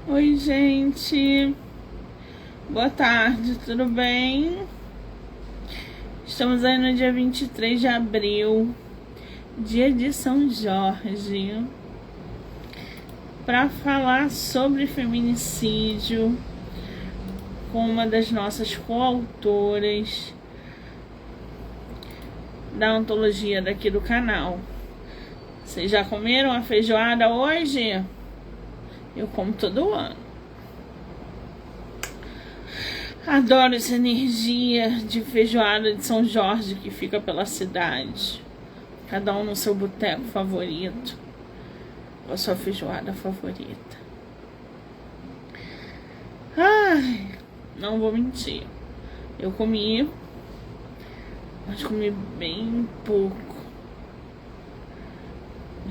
Oi, gente. Boa tarde, tudo bem? Estamos aí no dia 23 de abril, dia de São Jorge, para falar sobre feminicídio com uma das nossas coautoras da antologia daqui do canal. Vocês já comeram a feijoada hoje? Eu como todo ano. Adoro essa energia de feijoada de São Jorge que fica pela cidade. Cada um no seu boteco favorito. Com a sua feijoada favorita. Ai, não vou mentir. Eu comi, mas comi bem pouco.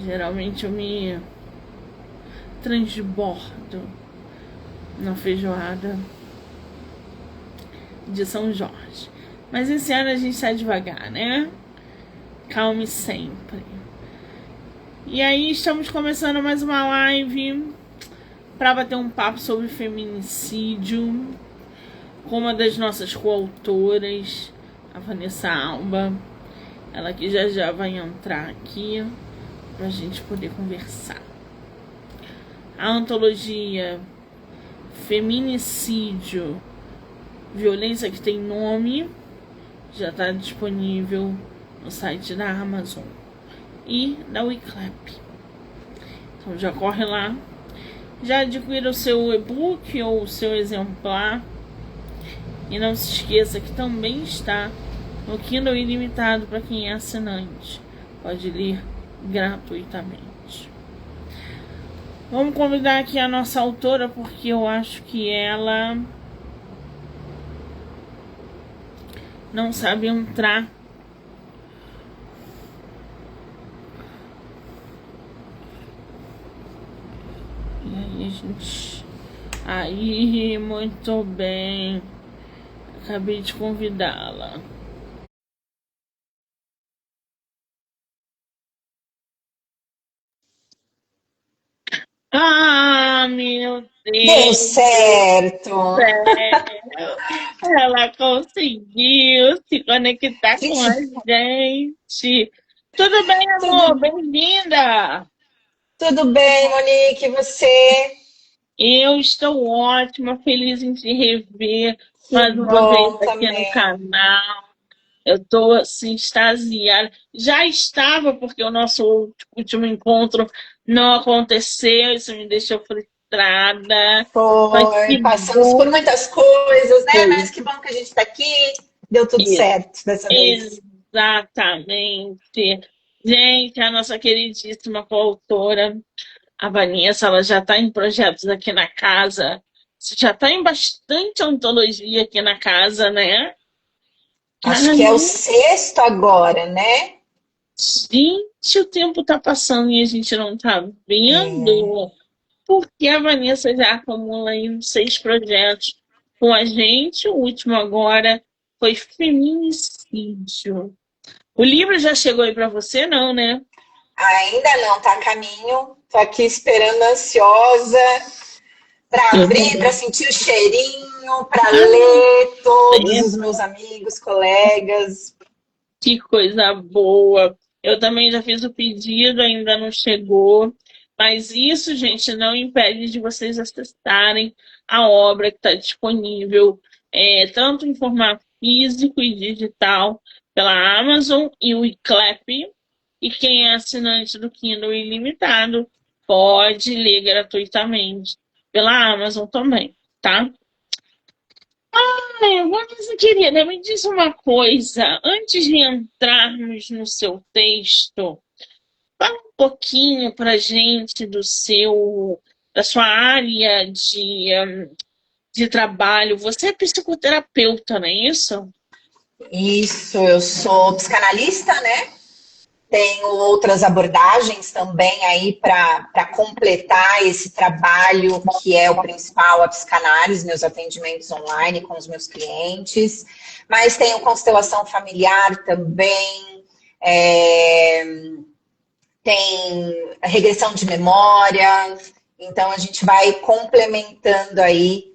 Geralmente eu me transbordo na feijoada de São Jorge. Mas esse ano a gente tá devagar, né? Calme sempre. E aí estamos começando mais uma live para bater um papo sobre feminicídio com uma das nossas coautoras, a Vanessa Alba. Ela que já vai entrar aqui pra gente poder conversar. A antologia Feminicídio, Violência que tem nome, já está disponível no site da Amazon e da Wiclap. Então já corre lá, já adquira o seu e-book ou o seu exemplar. E não se esqueça que também está no Kindle Ilimitado para quem é assinante. Pode ler gratuitamente. Vamos convidar aqui a nossa autora, porque eu acho que ela não sabe entrar. E aí, gente? Aí, muito bem. Acabei de convidá-la. Ah, meu Deu Deus do certo. céu! Ela conseguiu se conectar com a Gente, gente. Tudo bem, amor? tudo, Bem-vinda! tudo bem, Monique? E você? Eu estou ótima, feliz em te rever Que mais uma vez bom aqui no também. canal. Eu estou assim, extasiada. Já estava, porque o nosso último encontro não aconteceu, isso me deixou frustrada. Mas Foi, que passamos por bom muitas coisas, né? foi Mas que bom que a gente está aqui. Deu tudo isso. certo dessa vez. Exatamente. Gente, a nossa queridíssima coautora, a Vanessa, ela já está em projetos aqui na casa. Já está em bastante antologia aqui na casa, né? Acho que é o Caramba, sexto agora, né? gente, o tempo tá passando e a gente não tá vendo. Porque a Vanessa já acumula aí uns 6 projetos com a gente. O último agora foi feminicídio. O livro já chegou aí para você, não, né? Ainda não está a caminho. Estou aqui esperando ansiosa para Eu abrir, para também. sentir o cheirinho, para Ah, ler todos é, os meus amigos, colegas. que coisa boa. Eu também já fiz o pedido, ainda não chegou. Mas isso, gente, não impede de vocês acessarem a obra que está disponível, tanto em formato físico e digital, pela Amazon e o Iclap. E quem é assinante do Kindle Ilimitado pode ler gratuitamente pela Amazon também, tá? Vanessa, querida, me diz uma coisa. Antes de entrarmos no seu texto, fala um pouquinho pra gente da sua área de trabalho. Você é psicoterapeuta, não é isso? Isso, eu sou psicanalista, né? Tenho outras abordagens também aí para completar esse trabalho que é o principal, a psicanálise, meus atendimentos online com os meus clientes. Mas tenho constelação familiar também, é, tem regressão de memória. Então, a gente vai complementando aí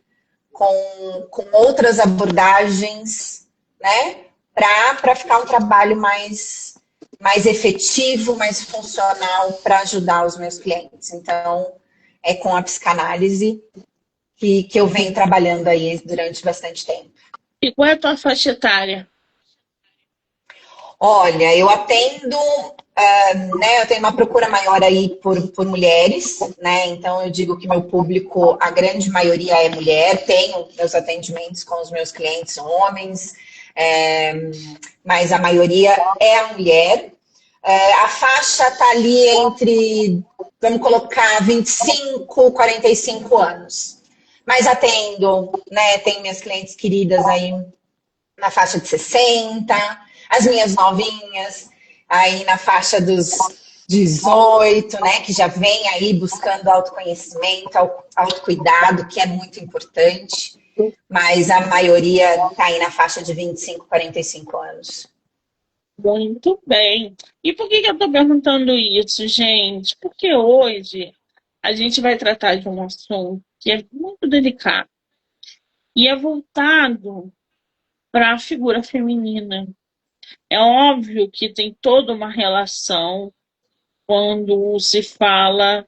com outras abordagens, né? Para ficar um trabalho mais efetivo, mais funcional para ajudar os meus clientes. Então, é com a psicanálise que eu venho trabalhando aí durante bastante tempo. E qual é a tua faixa etária? Olha, eu atendo, né, eu tenho uma procura maior aí por mulheres, né? Então eu digo que meu público, a grande maioria é mulher, tenho meus atendimentos com os meus clientes homens, mas a maioria é a mulher. A faixa está ali entre, vamos colocar, 25, 45 anos. Mas atendo, né? Tenho minhas clientes queridas aí na faixa de 60, as minhas novinhas aí na faixa dos 18, né? Que já vem aí buscando autoconhecimento, autocuidado, que é muito importante. Mas a maioria está aí na faixa de 25, 45 anos. Muito bem. E por que eu estou perguntando isso, gente? Porque hoje a gente vai tratar de um assunto que é muito delicado e é voltado para a figura feminina. É óbvio que tem toda uma relação quando se fala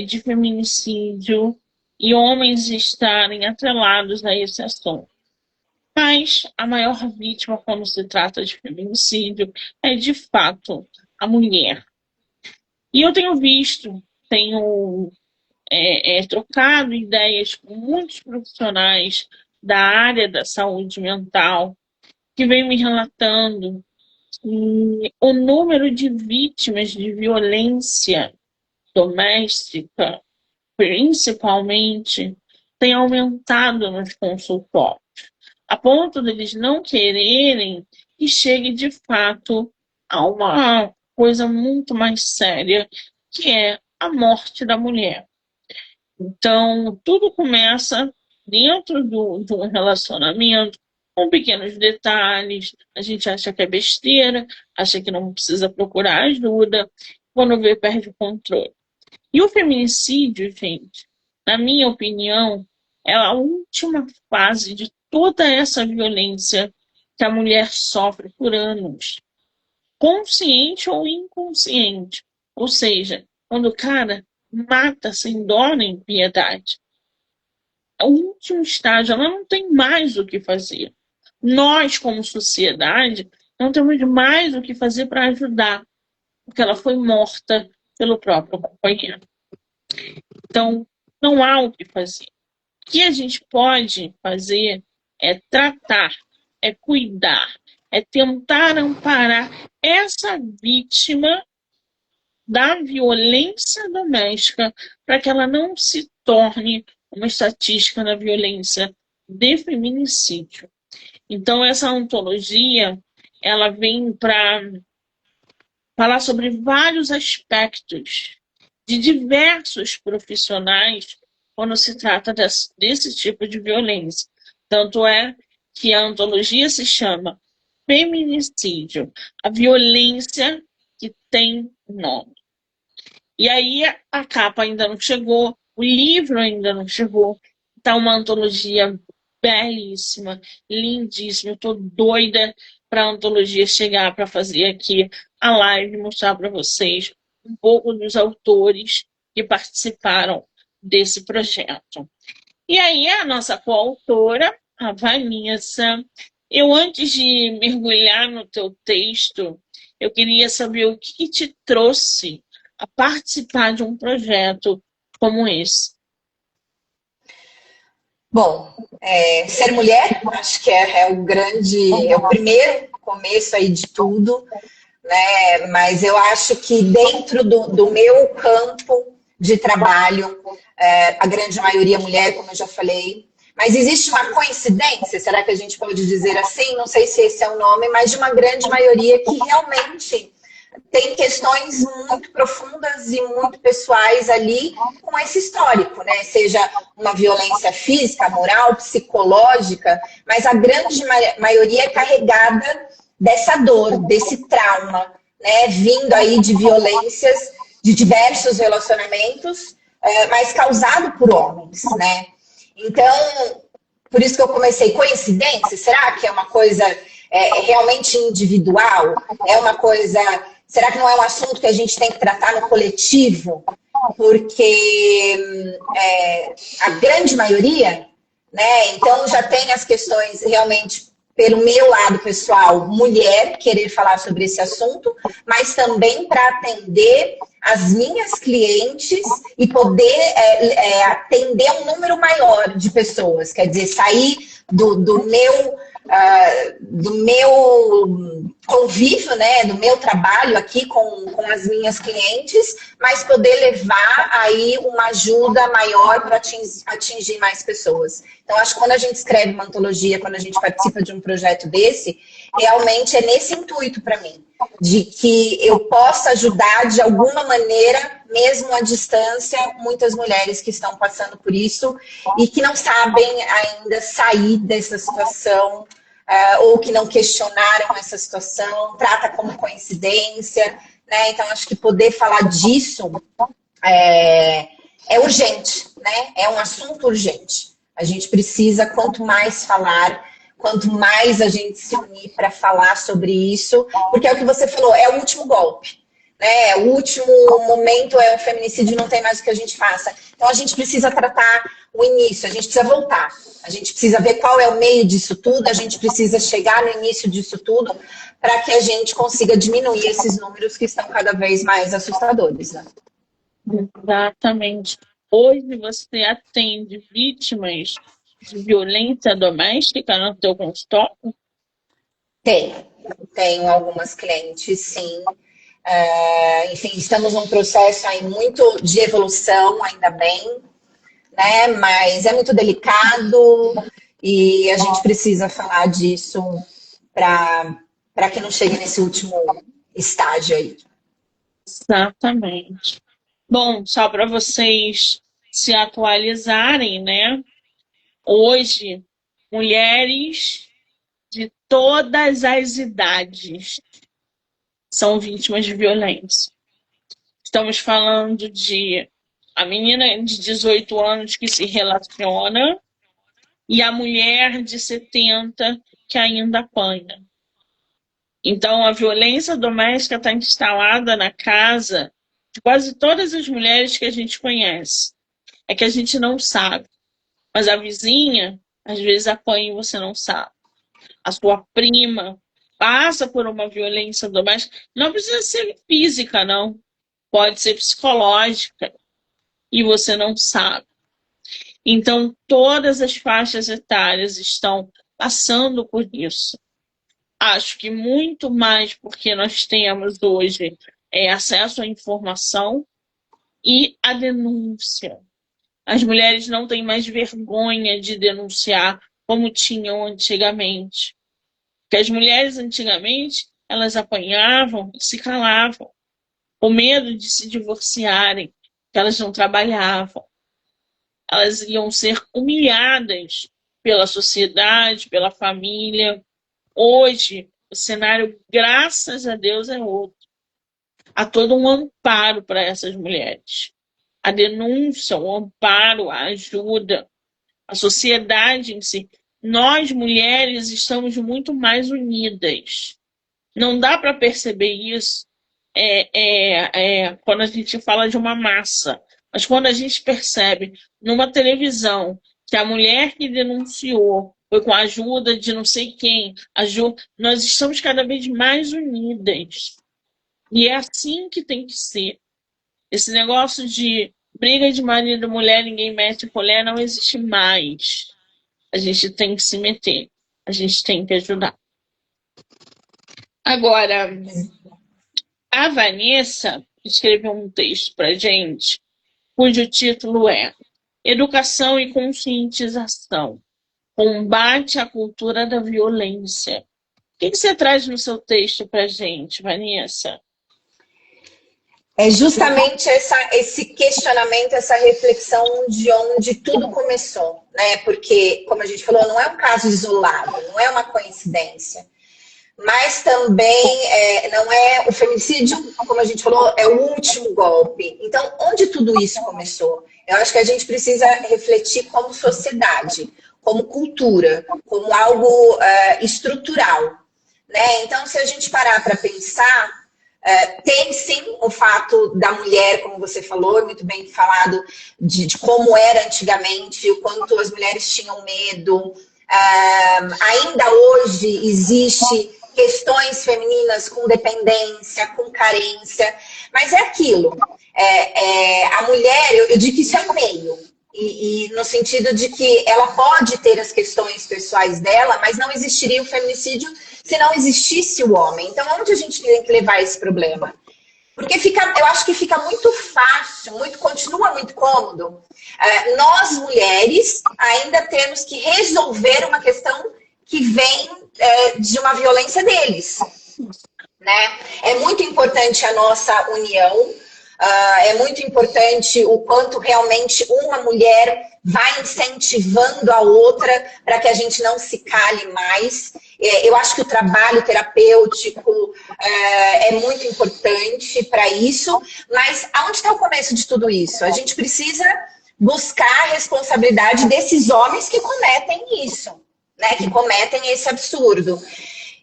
de feminicídio e homens estarem atrelados a esse assunto. Mas a maior vítima quando se trata de feminicídio é, de fato, a mulher. E eu tenho visto, tenho trocado ideias com muitos profissionais da área da saúde mental que vêm me relatando que o número de vítimas de violência doméstica, principalmente, tem aumentado nos consultórios, a ponto deles não quererem que chegue de fato a uma coisa muito mais séria, que é a morte da mulher. Então, tudo começa dentro de um relacionamento, com pequenos detalhes. A gente acha que é besteira, acha que não precisa procurar ajuda, quando vê, perde o controle. E o feminicídio, gente, na minha opinião, é a última fase de toda essa violência que a mulher sofre por anos, consciente ou inconsciente. Ou seja, quando o cara mata sem dó nem piedade. É o último estágio, ela não tem mais o que fazer. Nós, como sociedade, não temos mais o que fazer para ajudar, porque ela foi morta pelo próprio companheiro. Então, não há o que fazer. O que a gente pode fazer é tratar, é cuidar, é tentar amparar essa vítima da violência doméstica para que ela não se torne uma estatística da violência de feminicídio. Então, essa ontologia, ela vem para falar sobre vários aspectos de diversos profissionais quando se trata desse tipo de violência. Tanto é que a ontologia se chama feminicídio, a violência que tem nome. E aí a capa ainda não chegou, o livro ainda não chegou, está uma antologia belíssima, lindíssima. Eu estou doida para a antologia chegar, para fazer aqui a live, mostrar para vocês um pouco dos autores que participaram desse projeto. E aí a nossa coautora, a Vanessa, eu antes de mergulhar no teu texto, eu queria saber o que te trouxe a participar de um projeto como esse. Bom, ser mulher, acho que é o primeiro começo aí de tudo, né? Mas eu acho que dentro do meu campo de trabalho, a grande maioria mulher, como eu já falei, mas existe uma coincidência, será que a gente pode dizer assim? Não sei se esse é o nome, mas de uma grande maioria que realmente tem questões muito profundas e muito pessoais ali com esse histórico, né? Seja uma violência física, moral, psicológica, mas a grande maioria é carregada dessa dor, desse trauma, né? Vindo aí de violências de diversos relacionamentos, mas causado por homens, né? Então, por isso que eu comecei, coincidência? Será que é uma coisa realmente individual? É uma coisa... Será que não é um assunto que a gente tem que tratar no coletivo? Porque a grande maioria, né? Então já tem as questões realmente pelo meu lado pessoal, mulher, querer falar sobre esse assunto, mas também para atender as minhas clientes e poder atender um número maior de pessoas. Quer dizer, sair do meu convívio, né, do meu trabalho aqui com as minhas clientes, mas poder levar aí uma ajuda maior para atingir mais pessoas. Então, acho que quando a gente escreve uma antologia, quando a gente participa de um projeto desse, realmente é nesse intuito para mim, de que eu possa ajudar de alguma maneira, mesmo à distância, muitas mulheres que estão passando por isso e que não sabem ainda sair dessa situação, ou que não questionaram essa situação, trata como coincidência, né? Então, acho que poder falar disso é urgente, né? É um assunto urgente. A gente precisa, quanto mais falar, quanto mais a gente se unir para falar sobre isso, porque é o que você falou, é o último golpe, né? O último momento é o feminicídio, não tem mais o que a gente faça. Então, a gente precisa tratar o início, a gente precisa voltar. A gente precisa ver qual é o meio disso tudo, a gente precisa chegar no início disso tudo para que a gente consiga diminuir esses números que estão cada vez mais assustadores, né? Exatamente. Hoje você atende vítimas de violência doméstica no teu consultório? Tenho algumas clientes, sim. Enfim, estamos num processo aí muito de evolução, ainda bem, né? Mas é muito delicado e a gente precisa falar disso para que não chegue nesse último estágio aí. Exatamente. Bom, só para vocês se atualizarem, né? Hoje, mulheres de todas as idades são vítimas de violência. Estamos falando de a menina de 18 anos que se relaciona e a mulher de 70 que ainda apanha. Então, a violência doméstica está instalada na casa de quase todas as mulheres que a gente conhece. É que a gente não sabe. Mas a vizinha, às vezes, apanha e você não sabe. A sua prima passa por uma violência doméstica. Não precisa ser física, não. Pode ser psicológica. E você não sabe. Então, todas as faixas etárias estão passando por isso. Acho que muito mais porque nós temos hoje acesso à informação e à denúncia. As mulheres não têm mais vergonha de denunciar como tinham antigamente. Porque as mulheres antigamente, elas apanhavam e se calavam, com medo de se divorciarem, que elas não trabalhavam. Elas iam ser humilhadas pela sociedade, pela família. Hoje, o cenário, graças a Deus, é outro. Há todo um amparo para essas mulheres. A denúncia, o amparo, a ajuda, a sociedade em si. Nós, mulheres, estamos muito mais unidas. Não dá para perceber isso quando a gente fala de uma massa. Mas quando a gente percebe numa televisão que a mulher que denunciou foi com a ajuda de não sei quem, nós estamos cada vez mais unidas. E é assim que tem que ser. Esse negócio de briga de marido e mulher, ninguém mete colher, não existe mais. A gente tem que se meter. A gente tem que ajudar. Agora, a Vanessa escreveu um texto para gente, cujo título é Educação e Conscientização. Combate à cultura da violência. O que você traz no seu texto para gente, Vanessa? É justamente esse questionamento, essa reflexão de onde tudo começou, né? Porque, como a gente falou, não é um caso isolado, não é uma coincidência. Mas também não é o feminicídio, como a gente falou, é o último golpe. Então, onde tudo isso começou? Eu acho que a gente precisa refletir como sociedade, como cultura, como algo estrutural, né? Então, se a gente parar para pensar, tem sim o fato da mulher, como você falou, muito bem falado, de como era antigamente, o quanto as mulheres tinham medo. Ainda hoje existe questões femininas com dependência, com carência, mas é aquilo. A mulher, eu digo que isso é meio, e no sentido de que ela pode ter as questões pessoais dela, mas não existiria o feminicídio se não existisse o homem. Então, onde a gente tem que levar esse problema? Porque eu acho que fica muito fácil, continua muito cômodo. Nós, mulheres, ainda temos que resolver uma questão que vem de uma violência deles, né? É muito importante a nossa união, é muito importante o quanto realmente uma mulher vai incentivando a outra para que a gente não se cale mais. Eu acho que o trabalho terapêutico é muito importante para isso, mas aonde está o começo de tudo isso? A gente precisa buscar a responsabilidade desses homens que cometem isso, né? Que cometem esse absurdo.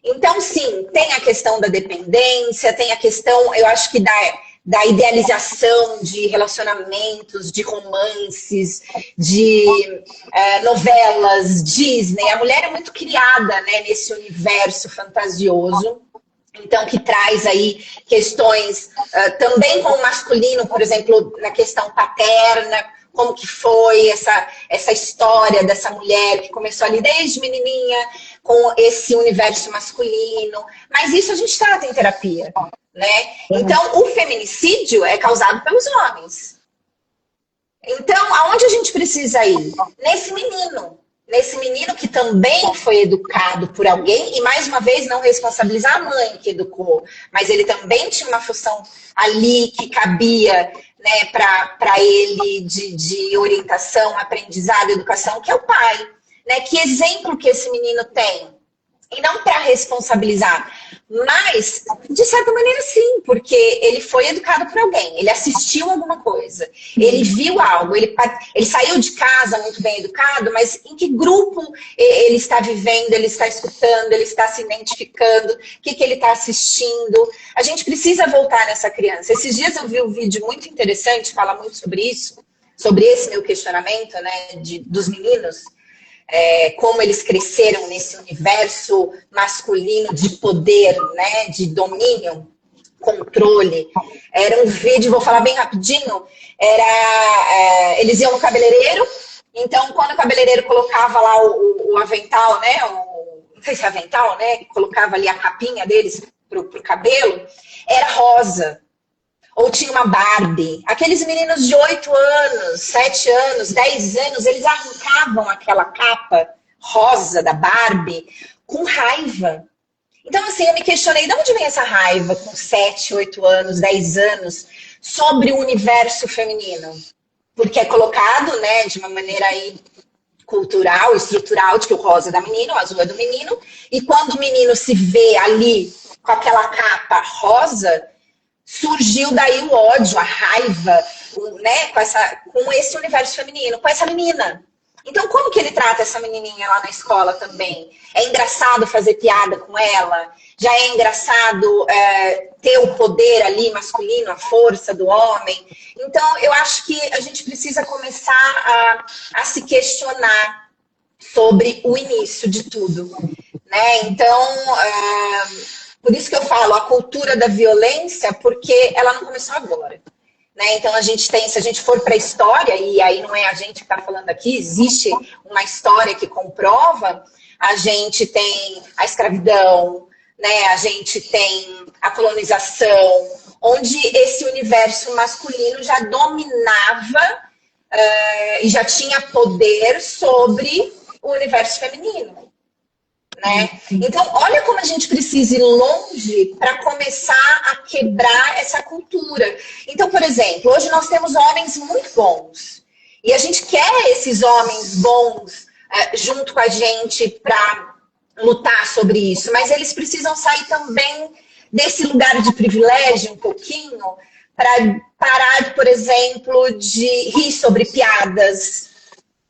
Então, sim, tem a questão da dependência, tem a questão, eu acho que da idealização de relacionamentos, de romances, de novelas, Disney. A mulher é muito criada, né, nesse universo fantasioso, então que traz aí questões também com o masculino, por exemplo, na questão paterna, como que foi essa história dessa mulher que começou ali desde menininha com esse universo masculino. Mas isso a gente trata em terapia, né? Então, o feminicídio é causado pelos homens. Então, aonde a gente precisa ir? Nesse menino que também foi educado por alguém, e mais uma vez não responsabilizar a mãe que educou, mas ele também tinha uma função ali que cabia, né, para ele de orientação, aprendizado, educação, que é o pai, né? Que exemplo que esse menino tem? E não para responsabilizar, mas, de certa maneira, sim, porque ele foi educado por alguém, ele assistiu alguma coisa, ele viu algo, ele saiu de casa muito bem educado, mas em que grupo ele está vivendo, ele está escutando, ele está se identificando, o que ele está assistindo? A gente precisa voltar nessa criança. Esses dias eu vi um vídeo muito interessante, fala muito sobre isso, sobre esse meu questionamento, né, dos meninos, como eles cresceram nesse universo masculino de poder, né, de domínio, controle. Era um vídeo, vou falar bem rapidinho, eles iam no cabeleireiro, então quando o cabeleireiro colocava lá o avental, né, não sei se é avental, né, colocava ali a capinha deles pro cabelo, era rosa. Ou tinha uma Barbie. Aqueles meninos de 8 anos, 7 anos, 10 anos, eles arrancavam aquela capa rosa da Barbie com raiva. Então, assim, eu me questionei, de onde vem essa raiva com 7, 8 anos, 10 anos, sobre o universo feminino? Porque é colocado, né, de uma maneira aí cultural, estrutural, de que o rosa é da menina, o azul é do menino, e quando o menino se vê ali com aquela capa rosa, surgiu daí o ódio, a raiva, né, com esse universo feminino, com essa menina. Então, como que ele trata essa menininha lá na escola também? É engraçado fazer piada com ela? Já é engraçado ter o poder ali masculino, a força do homem? Então, eu acho que a gente precisa começar a se questionar sobre o início de tudo, né? Então, por isso que eu falo, a cultura da violência, porque ela não começou agora. Né? Então, a gente tem, se a gente for para a história, e aí não é a gente que está falando aqui, existe uma história que comprova, a gente tem a escravidão, né? A gente tem a colonização, onde esse universo masculino já dominava e já tinha poder sobre o universo feminino. Né? Então, olha como a gente precisa ir longe para começar a quebrar essa cultura. Então, por exemplo, hoje nós temos homens muito bons. E a gente quer esses homens bons junto com a gente para lutar sobre isso. Mas eles precisam sair também desse lugar de privilégio um pouquinho para parar, por exemplo, de rir sobre piadas,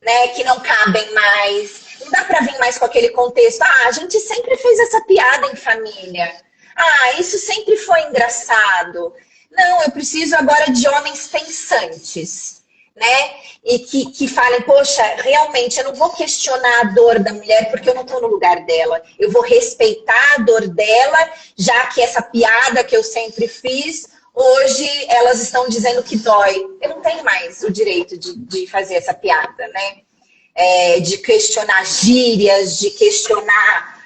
né, que não cabem mais. Não dá para vir mais com aquele contexto. Ah, a gente sempre fez essa piada em família. Ah, isso sempre foi engraçado. Não, eu preciso agora de homens pensantes, né? E que falem, poxa, realmente eu não vou questionar a dor da mulher porque eu não estou no lugar dela. Eu vou respeitar a dor dela, já que essa piada que eu sempre fiz, hoje elas estão dizendo que dói. Eu não tenho mais o direito de fazer essa piada, né? De questionar gírias, de questionar.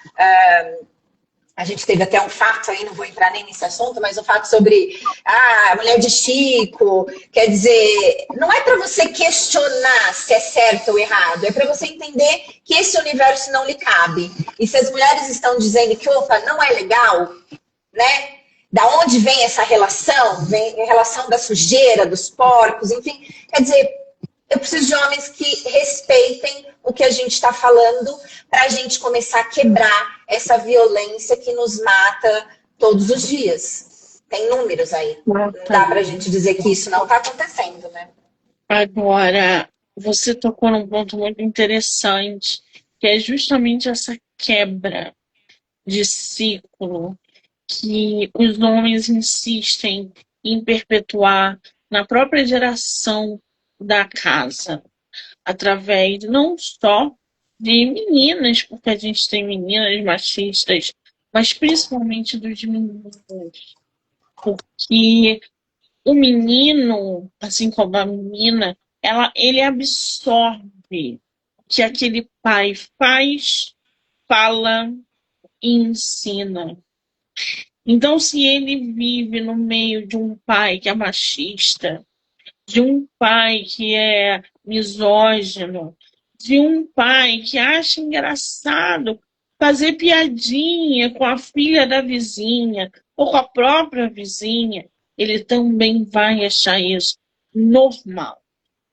A gente teve até um fato aí, não vou entrar nem nesse assunto, mas um fato sobre a mulher de Chico. Quer dizer, não é para você questionar se é certo ou errado, é para você entender que esse universo não lhe cabe. E se as mulheres estão dizendo que, opa, não é legal, né? Da onde vem essa relação? Vem a relação da sujeira, dos porcos, enfim. Quer dizer, eu preciso de homens que respeitem o que a gente está falando para a gente começar a quebrar essa violência que nos mata todos os dias. Tem números aí. Não dá para a gente dizer que isso não está acontecendo, né? Agora, você tocou num ponto muito interessante, que é justamente essa quebra de ciclo que os homens insistem em perpetuar na própria geração da casa, através não só de meninas, porque a gente tem meninas machistas, mas principalmente dos meninos, porque o menino, assim como a menina, ele absorve o que aquele pai faz, fala e ensina. Então, se ele vive no meio de um pai que é machista, de um pai que é misógino, de um pai que acha engraçado fazer piadinha com a filha da vizinha ou com a própria vizinha, ele também vai achar isso normal.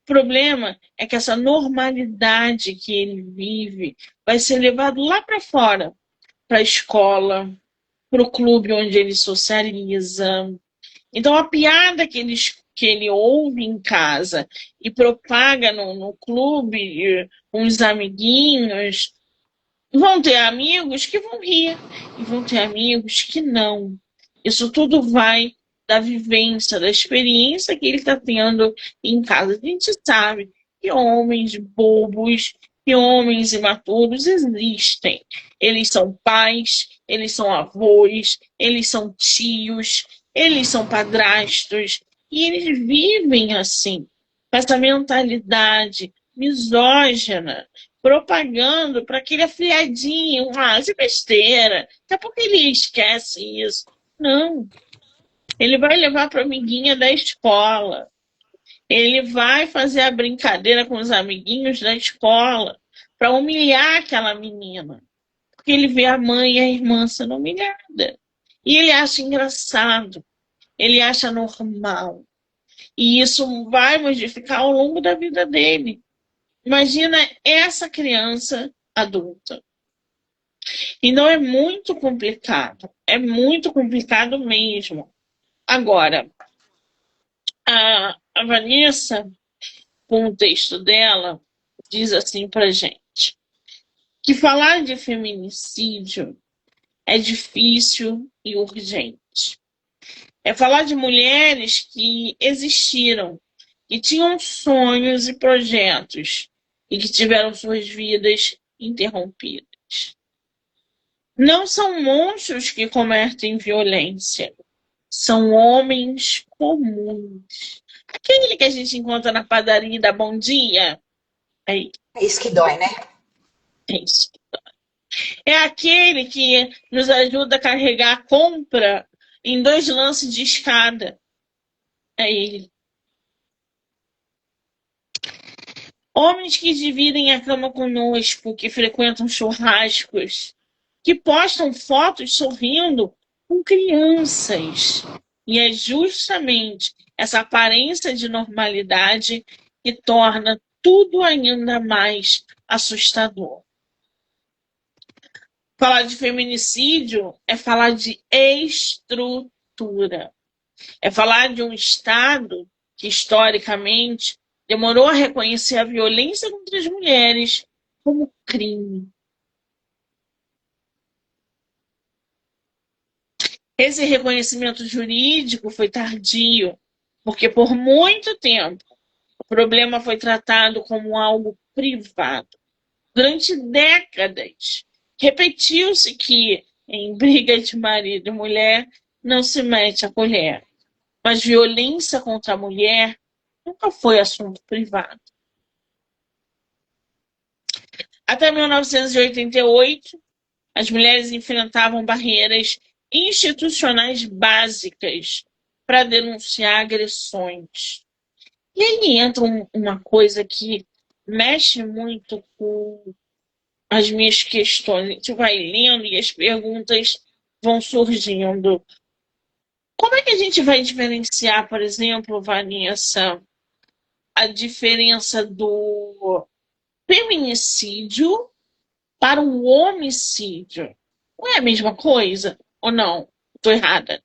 O problema é que essa normalidade que ele vive vai ser levado lá para fora, para a escola, para o clube onde ele socializa. Então, a piada que ele ouve em casa e propaga no clube com os amiguinhos, vão ter amigos que vão rir e vão ter amigos que não. Isso tudo vai da vivência, da experiência que ele está tendo em casa. A gente sabe que homens bobos, que homens imaturos existem. Eles são pais, eles são avós, eles são tios, eles são padrastos, e eles vivem assim, com essa mentalidade misógina, propagando para aquele afilhadinho, de besteira. Daqui a pouco ele esquece isso. Não. Ele vai levar para a amiguinha da escola. Ele vai fazer a brincadeira com os amiguinhos da escola para humilhar aquela menina. Porque ele vê a mãe e a irmã sendo humilhada. E ele acha engraçado. Ele acha normal. E isso vai modificar ao longo da vida dele. Imagina essa criança adulta. Então é muito complicado mesmo. Agora, a Vanessa, com o texto dela, diz assim pra gente, que falar de feminicídio é difícil e urgente. É falar de mulheres que existiram, que tinham sonhos e projetos e que tiveram suas vidas interrompidas. Não são monstros que cometem violência, são homens comuns. Aquele que a gente encontra na padaria e dá bom dia. É isso que dói, né? É isso. É aquele que nos ajuda a carregar a compra em 2 lances de escada. É ele. Homens que dividem a cama conosco, que frequentam churrascos, que postam fotos sorrindo com crianças. E é justamente essa aparência de normalidade que torna tudo ainda mais assustador. Falar de feminicídio é falar de estrutura. É falar de um Estado que, historicamente, demorou a reconhecer a violência contra as mulheres como crime. Esse reconhecimento jurídico foi tardio, porque por muito tempo o problema foi tratado como algo privado. Durante décadas, repetiu-se que em briga de marido e mulher não se mete a colher, mas violência contra a mulher nunca foi assunto privado. Até 1988, as mulheres enfrentavam barreiras institucionais básicas para denunciar agressões. E aí entra uma coisa que mexe muito com as minhas questões. A gente vai lendo e as perguntas vão surgindo. Como é que a gente vai diferenciar, por exemplo, Vanessa, a diferença do feminicídio para o homicídio? Não é a mesma coisa? Ou não? Estou errada.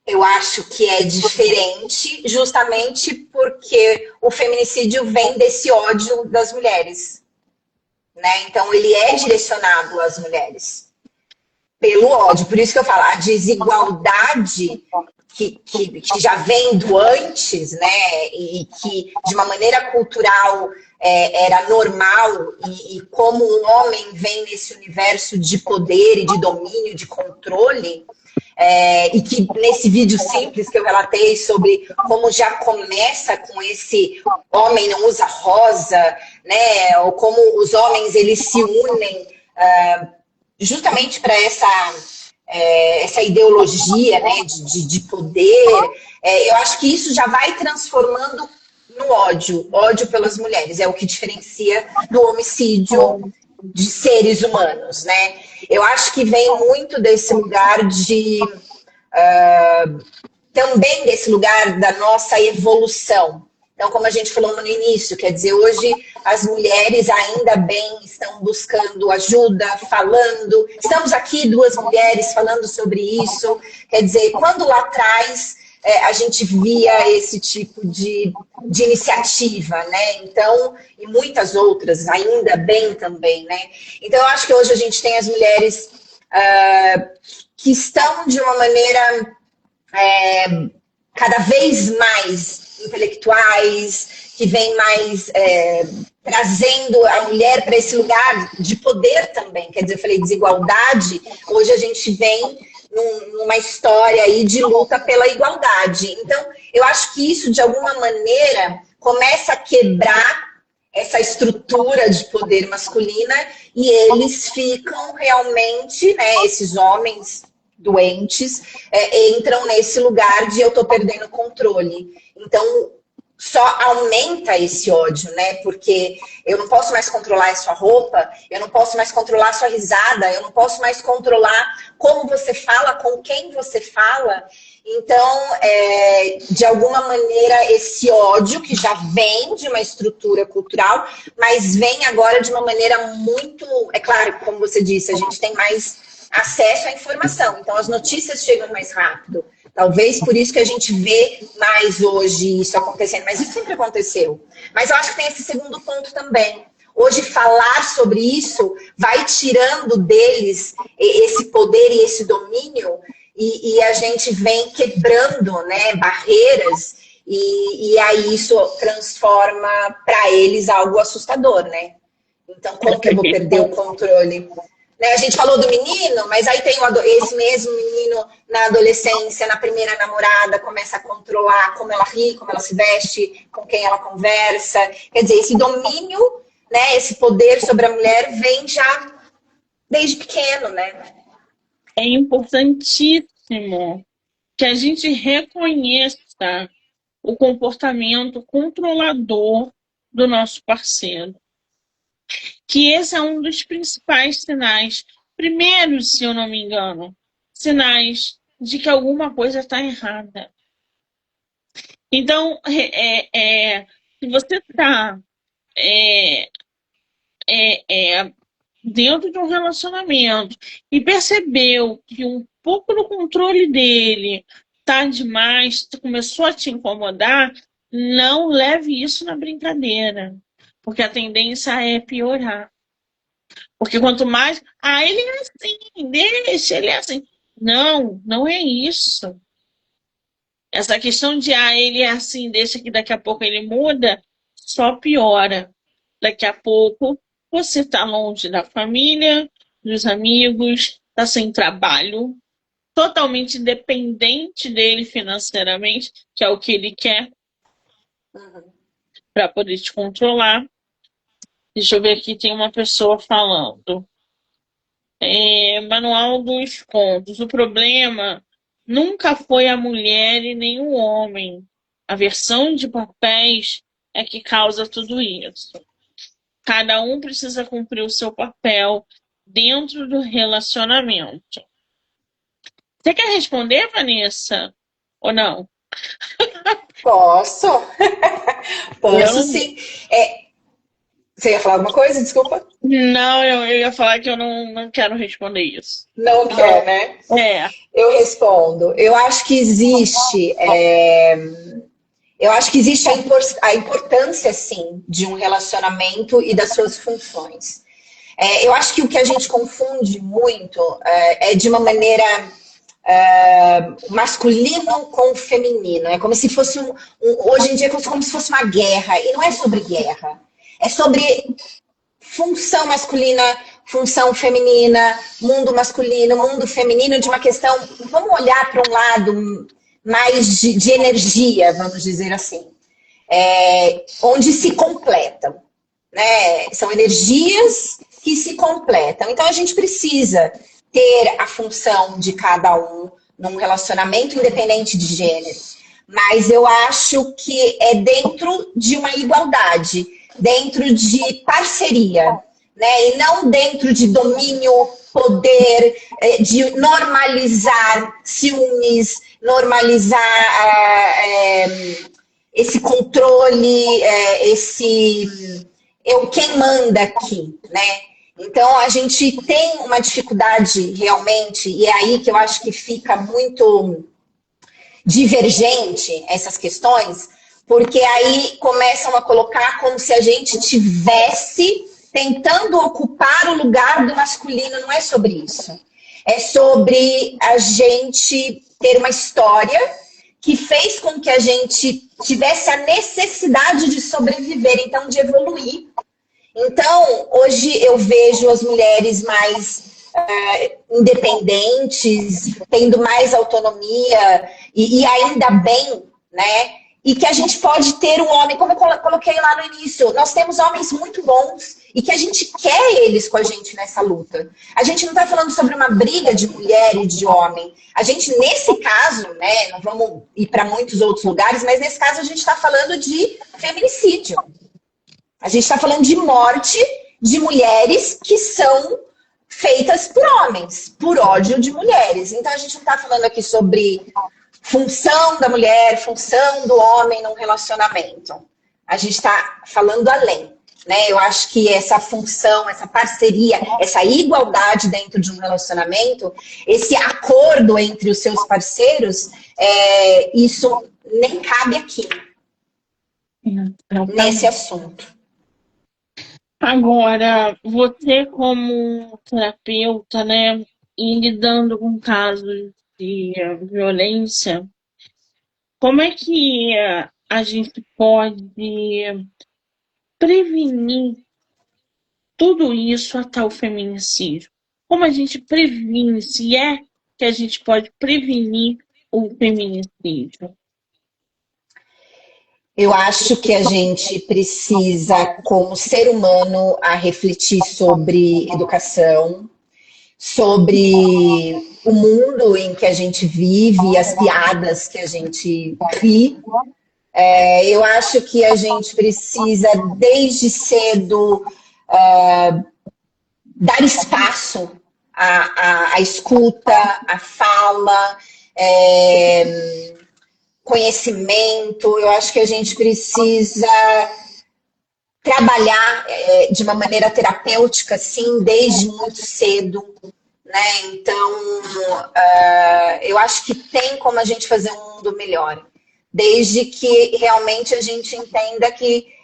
Eu acho que é diferente justamente porque o feminicídio vem desse ódio das mulheres, né? Então ele é direcionado às mulheres pelo ódio. Por isso que eu falo, a desigualdade que já vem do antes, né? E que de uma maneira cultural era normal, e como o homem vem nesse universo de poder e de domínio, de controle. E que nesse vídeo simples que eu relatei sobre como já começa com esse homem não usa rosa, né? Ou como os homens eles se unem justamente para essa ideologia, né? de poder. Eu acho que isso já vai transformando no ódio pelas mulheres. É o que diferencia do homicídio de seres humanos, né? Eu acho que vem muito desse lugar de também desse lugar da nossa evolução. Então, como a gente falou no início, quer dizer, hoje as mulheres ainda bem estão buscando ajuda, falando. Estamos aqui, duas mulheres, falando sobre isso. Quer dizer, quando lá atrás a gente via esse tipo de iniciativa, né? Então, e muitas outras, ainda bem também, né? Então, eu acho que hoje a gente tem as mulheres que estão de uma maneira cada vez mais intelectuais, que vem mais trazendo a mulher para esse lugar de poder também. Quer dizer, eu falei desigualdade, hoje a gente vem numa história aí de luta pela igualdade. Então, eu acho que isso, de alguma maneira, começa a quebrar essa estrutura de poder masculina e eles ficam realmente, né, esses homens doentes, entram nesse lugar de eu tô perdendo o controle. Então, só aumenta esse ódio, né? Porque eu não posso mais controlar a sua roupa, eu não posso mais controlar a sua risada, eu não posso mais controlar como você fala, com quem você fala. Então, de alguma maneira, esse ódio que já vem de uma estrutura cultural, mas vem agora de uma maneira muito... É claro, como você disse, a gente tem mais acesso à informação, então as notícias chegam mais rápido. Talvez por isso que a gente vê mais hoje isso acontecendo, mas isso sempre aconteceu. Mas eu acho que tem esse segundo ponto também. Hoje falar sobre isso vai tirando deles esse poder e esse domínio, e a gente vem quebrando, né, barreiras, e aí isso transforma para eles algo assustador, né? Então, como que eu vou perder o controle? Né, a gente falou do menino, mas aí tem esse mesmo menino na adolescência, na primeira namorada, começa a controlar como ela ri, como ela se veste, com quem ela conversa. Quer dizer, esse domínio, né, esse poder sobre a mulher vem já desde pequeno, né? É importantíssimo que a gente reconheça o comportamento controlador do nosso parceiro. Que esse é um dos principais sinais, primeiro, se eu não me engano, sinais de que alguma coisa está errada. Então, se você está dentro de um relacionamento e percebeu que um pouco do controle dele tá demais, tu começou a te incomodar, não leve isso na brincadeira, porque a tendência é piorar. Porque quanto mais, ele é assim, deixa, ele é assim. Não, não é isso. Essa questão de, ele é assim, deixa que daqui a pouco ele muda, só piora. Daqui a pouco você está longe da família, dos amigos, está sem trabalho, totalmente dependente dele financeiramente, que é o que ele quer, para poder te controlar. Deixa eu ver aqui, tem uma pessoa falando. Manual dos contos. O problema nunca foi a mulher e nem o homem. A versão de papéis é que causa tudo isso. Cada um precisa cumprir o seu papel dentro do relacionamento. Você quer responder, Vanessa? Ou não? Posso? Posso Eu sim. Você ia falar alguma coisa? Desculpa. Não, eu ia falar que eu não quero responder isso. Não quer, né? Eu respondo. Eu acho que existe. Eu acho que existe a importância, sim, de um relacionamento e das suas funções. Eu acho que o que a gente confunde muito é de uma maneira masculino com feminino. É como se fosse hoje em dia é como se fosse uma guerra. E não é sobre guerra. É sobre função masculina, função feminina, mundo masculino, mundo feminino, de uma questão. Vamos olhar para um lado mais de energia, vamos dizer assim, onde se completam, né? São energias que se completam. Então a gente precisa ter a função de cada um num relacionamento independente de gênero. Mas eu acho que é dentro de uma igualdade, dentro de parceria, né? E não dentro de domínio, poder, de normalizar ciúmes, normalizar esse controle, quem manda aqui, né? Então, a gente tem uma dificuldade realmente, e é aí que eu acho que fica muito divergente essas questões, porque aí começam a colocar como se a gente tivesse tentando ocupar o lugar do masculino. Não é sobre isso. É sobre a gente ter uma história que fez com que a gente tivesse a necessidade de sobreviver, então de evoluir. Então, hoje eu vejo as mulheres mais independentes, tendo mais autonomia, e ainda bem, né? E que a gente pode ter um homem, como eu coloquei lá no início, nós temos homens muito bons e que a gente quer eles com a gente nessa luta. A gente não está falando sobre uma briga de mulher e de homem. A gente, nesse caso, né, não vamos ir para muitos outros lugares, mas nesse caso a gente está falando de feminicídio. A gente está falando de morte de mulheres que são feitas por homens, por ódio de mulheres. Então a gente não está falando aqui sobre função da mulher, função do homem num relacionamento. A gente está falando além, né? Eu acho que essa função, essa parceria, essa igualdade dentro de um relacionamento, esse acordo entre os seus parceiros, isso nem cabe aqui, nesse assunto. Agora, você como terapeuta, né, e lidando com casos de violência, como é que a gente pode prevenir tudo isso até o feminicídio? Como a gente previne, se é que a gente pode prevenir o feminicídio? Eu acho que a gente precisa, como ser humano, a refletir sobre educação, sobre o mundo em que a gente vive, as piadas que a gente ri. Eu acho que a gente precisa, desde cedo, dar espaço à escuta, à fala, conhecimento. Eu acho que a gente precisa trabalhar de uma maneira terapêutica, sim, desde muito cedo, né? Então, eu acho que tem como a gente fazer um mundo melhor, desde que realmente a gente entenda que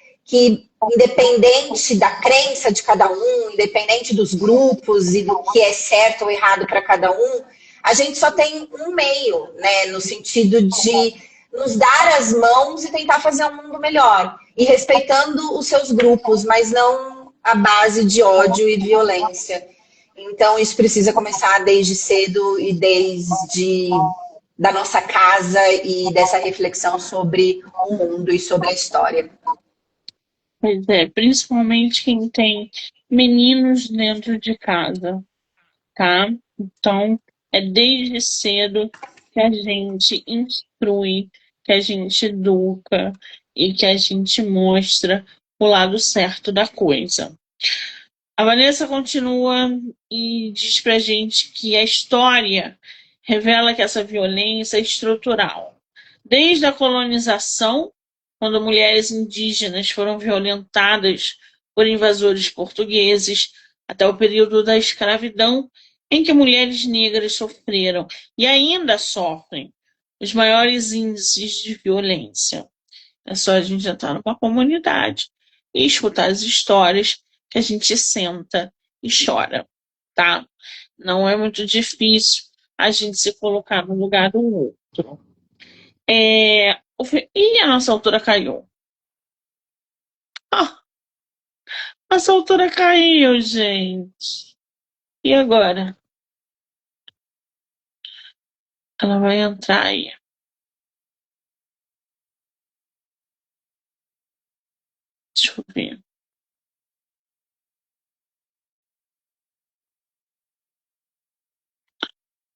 independente da crença de cada um, independente dos grupos e do que é certo ou errado para cada um, a gente só tem um meio, né? No sentido de nos dar as mãos e tentar fazer um mundo melhor. E respeitando os seus grupos, mas não a base de ódio e violência. Então, isso precisa começar desde cedo e desde da nossa casa e dessa reflexão sobre o mundo e sobre a história. Pois é, principalmente quem tem meninos dentro de casa, tá? Então, é desde cedo que a gente instrui, que a gente educa e que a gente mostra o lado certo da coisa. A Vanessa continua e diz pra gente que a história revela que essa violência é estrutural. Desde a colonização, quando mulheres indígenas foram violentadas por invasores portugueses, até o período da escravidão, em que mulheres negras sofreram e ainda sofrem os maiores índices de violência. É só a gente entrar numa comunidade e escutar as histórias que a gente senta e chora, tá? Não é muito difícil a gente se colocar no lugar do outro. Ih, a nossa altura caiu. Ah, nossa altura caiu, gente. E agora? Ela vai entrar aí. Deixa eu ver.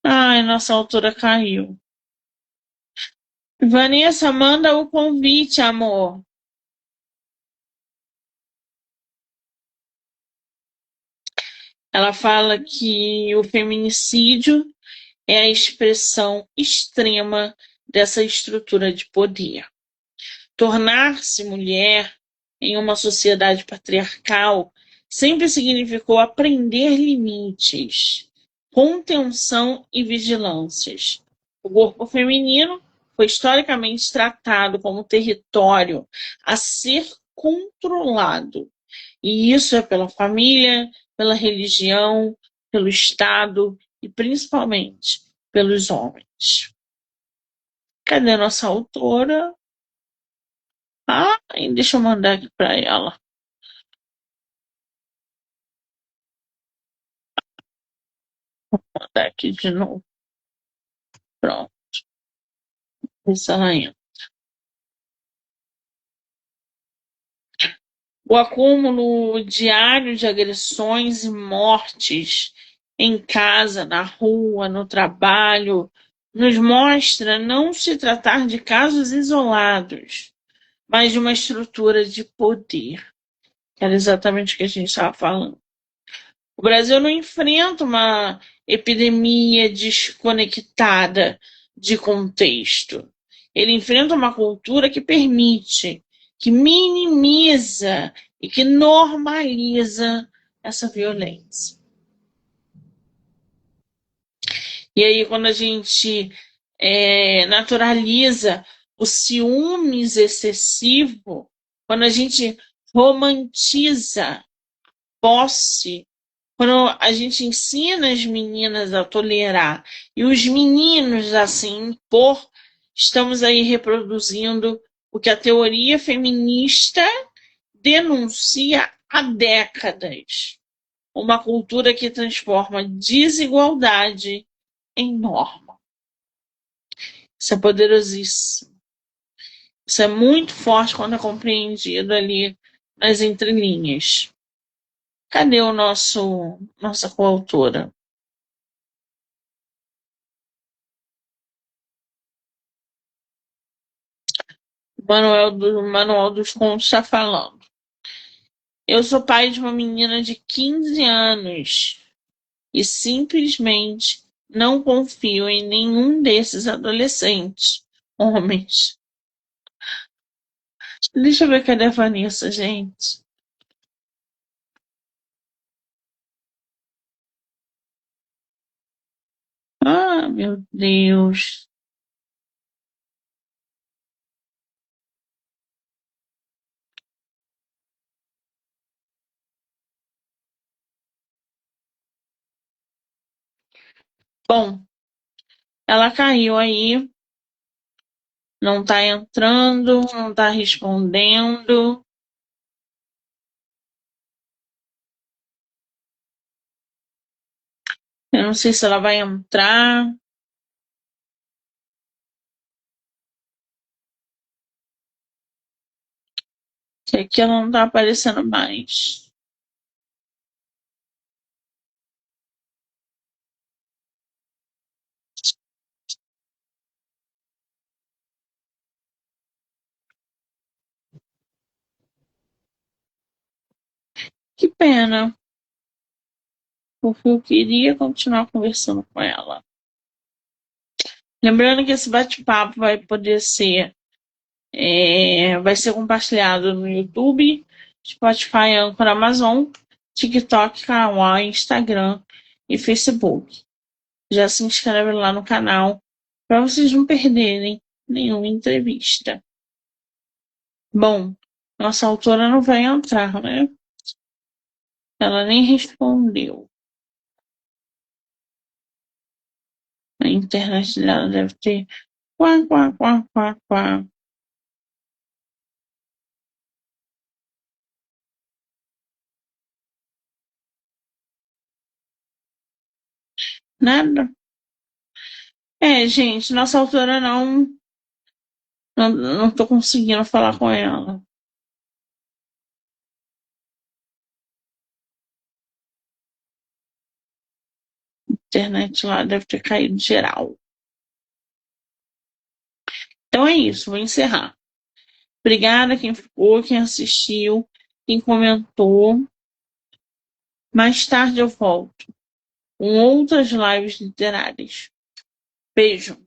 Ai, nossa altura caiu. Vanessa, manda o convite, amor. Ela fala que o feminicídio é a expressão extrema dessa estrutura de poder. Tornar-se mulher em uma sociedade patriarcal sempre significou aprender limites, contenção e vigilâncias. O corpo feminino foi historicamente tratado como território a ser controlado. E isso é pela família, pela religião, pelo Estado e principalmente pelos homens. Cadê a nossa autora? Ah, deixa eu mandar aqui para ela. Vou mandar aqui de novo. Pronto. Ver se ela entra. O acúmulo diário de agressões e mortes em casa, na rua, no trabalho, nos mostra não se tratar de casos isolados, mas de uma estrutura de poder. Era exatamente o que a gente estava falando. O Brasil não enfrenta uma epidemia desconectada de contexto. Ele enfrenta uma cultura que permite, que minimiza e que normaliza essa violência. E aí, quando a gente naturaliza o ciúmes excessivo, quando a gente romantiza posse, quando a gente ensina as meninas a tolerar e os meninos a se impor, estamos aí reproduzindo o que a teoria feminista denuncia há décadas. Uma cultura que transforma desigualdade em norma. Isso é poderosíssimo. Isso é muito forte quando é compreendido ali nas entrelinhas. Cadê o nossa coautora? Manual dos Contos está falando. Eu sou pai de uma menina de 15 anos e simplesmente não confio em nenhum desses adolescentes, homens. Deixa eu ver cadê a Vanessa, gente. Ah, meu Deus. Bom, ela caiu aí, não tá entrando, não tá respondendo. Eu não sei se ela vai entrar. Que aqui ela não tá aparecendo mais. Que pena, porque eu queria continuar conversando com ela. Lembrando que esse bate-papo vai ser compartilhado no YouTube, Spotify, Anchor, Amazon, TikTok, Kawaii, Instagram e Facebook. Já se inscreve lá no canal para vocês não perderem nenhuma entrevista. Bom, nossa autora não vai entrar, né? Ela nem respondeu. A internet dela deve ter. Quá, quá, quá, quá, quá. Nada. É, gente, nossa autora não tô conseguindo falar com ela. A internet lá deve ter caído geral. Então é isso, vou encerrar. Obrigada quem ficou, quem assistiu, quem comentou. Mais tarde eu volto com outras lives literárias. Beijo.